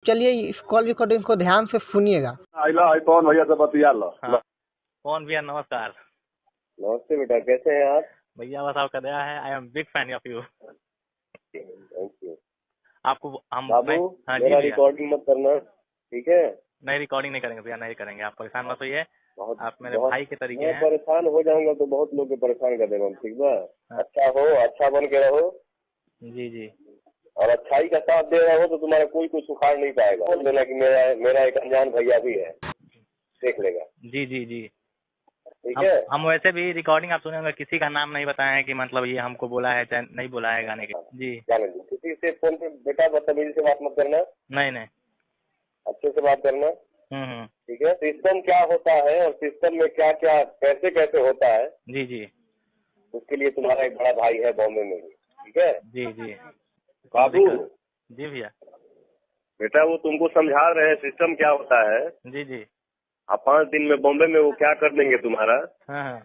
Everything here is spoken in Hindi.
चलिए इस कॉल रिकॉर्डिंग को ध्यान से सुनिएगा। कौन भैया से बतिया लो। हाँ। कौन भैया, नमस्कार। नमस्ते बेटा, कैसे हैं आप? भैया बस आपका दया है, I am big fan of you. Thank you आपको हम बाबू। हाँ जी मेरा भैया, रिकॉर्डिंग मत करना, ठीक है? नहीं रिकॉर्डिंग नहीं करेंगे भैया, नहीं करेंगे। आप परेशान मत होइए, बहुत आप मेरे बहुत भाई के तरीके मैं हैं। परेशान हो जाऊंगा तो बहुत लोग के परेशान कर देगा, ठीक बा? हाँ। अच्छा हो, अच्छा बन के रहो जी जी और अच्छाई का साथ दे रहे हो तो तुम्हारा कोई कुछ उखाड़ नहीं पाएगा। बोल देना कि मेरा एक अनजान भैया भी है, देख लेगा। जी जी जी ठीक है? हम वैसे भी रिकॉर्डिंग आप सुनेंगे, किसी का नाम नहीं बताए हैं कि मतलब ये हमको बोला है चाहे नहीं बोला है गाने के। जी जाने दो, किसी से फोन पे बेटा बदतमीजी से बात मत करना, नहीं नहीं। अच्छे से बात करना, हम्म। ठीक है? सिस्टम क्या होता है और सिस्टम में क्या क्या कैसे कैसे होता है, जी जी उसके लिए तुम्हारा एक बड़ा भाई है बॉम्बे में भी, ठीक है? जी जी बाबू जी भैया। बेटा, वो तुमको समझा रहे हैं सिस्टम क्या होता है। जी जी आप 5 दिन में बॉम्बे में वो क्या कर देंगे तुम्हारा। हाँ हाँ